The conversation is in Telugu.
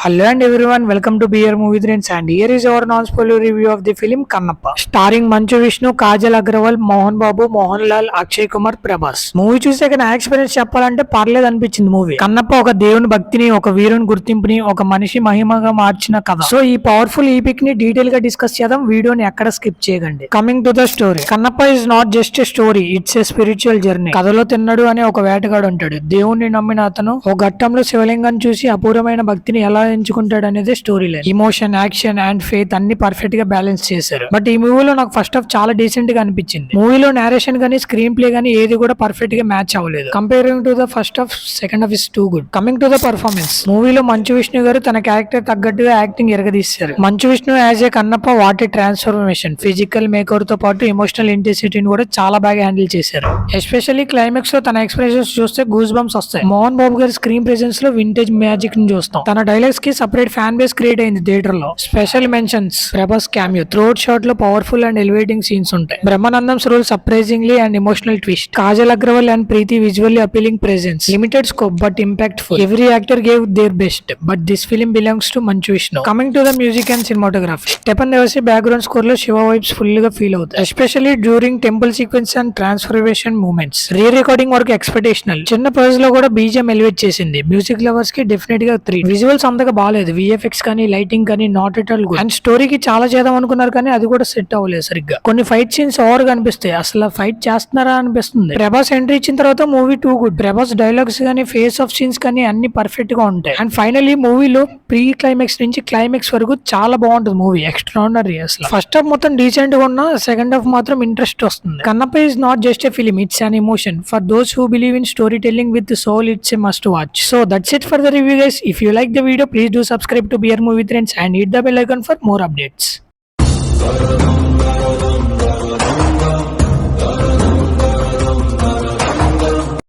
Hello and everyone, welcome to BR Movie Trends and here is our non-spoiler review of the film Kannappa. Starring Manchu Vishnu, Kajal Agrawal, Mohan Babu, Mohan Lal, Akshay Kumar, Prabhas. Movie చూసాక నా ఎక్స్పీరియన్స్ చెప్పాలంటే పర్లేదు అనిపించింది మూవీ. కన్నప్ప ఒక దేవుని భక్తిని, ఒక వీరుని గుర్తింపుని, ఒక మనిషి మహిమగా మార్చిన కథ. సో ఈ పవర్ఫుల్ ఈపిక్ ని డీటెయిల్ గా డిస్కస్ చేద్దాం, వీడియోని ఎక్కడ స్కిప్ చేయకండి. Coming to the story. Kannappa is not just a story, it's a spiritual journey. కథలో తిన్నడు అనే ఒక వేటగాడు ఉంటాడు. దేవుణ్ణి నమ్మిన అతను ఒక ఘట్టంలో శివలింగాన్ని చూసి అపూర్వమైన భక్తిని ఎలా ఎంచుకుంటాడు అనేది story line. Emotion, action and faith అన్ని పర్ఫెక్ట్ గా బ్యాలెన్స్ చేశారు. బట్ ఈ మూవీలో నాకు ఫస్ట్ హాఫ్ చాలా డీసెంట్ గా అనిపించింది. మూవీలో నేరేషన్ గానీ స్క్రీన్ ప్లే గానీ ఏది కూడా పర్ఫెక్ట్ గా మ్యాచ్ అవ్వలేదు. Comparing to the first half, second half is too good. Coming to the performance. మూవీలో మంచు విష్ణు గారు తన క్యారెక్టర్ తగ్గట్టుగా acting ఎరగదీశారు. Manchu Vishnu as a Kannappa వాటి ట్రాన్స్ఫర్మేషన్, ఫిజికల్ మేకర్ తో పాటు ఎమోషనల్ ఇంటెన్సిటీని కూడా చాలా బాగా హ్యాండిల్ చేశారు. ఎస్పెషల్లీ క్లైమాక్స్ లో తన ఎక్స్ప్రెషన్స్ చూస్తే గూస్ బంప్స్ వస్తాయి. మోహన్ బాబు గారి స్క్రీన్ ప్రెజెన్స్ లో వింటేజ్ మ్యాజిక్ ని చూస్తాం. తన డైలాగ్స్ కి సెపరేట్ ఫ్యాన్ బేస్ క్రియేట్ అయింది థియేటర్ లో. Special mentions Prabhas cameo. Throat shot లో పవర్ఫుల్ అండ్ ఎలివేటింగ్ సీన్స్ ఉంటాయి. Brahmanandam's role surprisingly and emotional twist. Kajal Agarwal and Preethi visually appealing presence. Limited scope but impactful. Every actor gave their best but this film belongs to Manchu Vishnu. Coming to the music and cinematography. Stephen Devassy background score లో శివ వైబ్స్ ఫుల్ గా ఫీల్ అవుతాయి. Especially during temple sequence and transformation moments. Rerecording work exceptional. చిన్న ప్రైజ్ లో కూడా బీజిఎం ఎలివేట్ చేసింది. మ్యూజిక్ లవర్స్ కి డెఫినెట్ గా 3. విజువల్స్ అంతగా బాగాలేదు. విఎఫ్ఎక్స్ కానీ లైటింగ్ కానీ not at all good. And స్టోరీకి చాలా చేద్దాం అనుకున్నారు కానీ అది కూడా సెట్ అవ్వలేదు సరిగ్గా. కొన్ని ఫైట్ సీన్స్ ఓవర్ గా అనిపిస్తాయి. అసలు ఫైట్ చేస్తున్నారా అనిపిస్తుంది. ప్రభాస్ ఎంట్రీ ఇచ్చిన తర్వాత movie too good. Prabhas dialogues కానీ ఫేస్ ఆఫ్ సీన్స్ కానీ అన్ని పర్ఫెక్ట్ గా ఉంటాయి. అండ్ ఫైనలీ మూవీలో ప్రీ క్లైమాక్స్ నుంచి క్లైమాక్స్ వరకు చాలా బాగుంటుంది మూవీ. ఎక్స్ట్రాడినరీ అసలు. ఫస్ట్ హాఫ్ మొత్తం డీసెంట్ గా ఉన్నా సెకండ్ హాఫ్ మాత్రం ఇంట్రెస్ట్ వస్తుంది. Kannappa is not just a film, it's an emotion. For those who believe in story telling with soul, it's a must watch. So that's it for the review guys. If you like the video, please do subscribe to BR Movie Trends and hit the bell icon for more updates.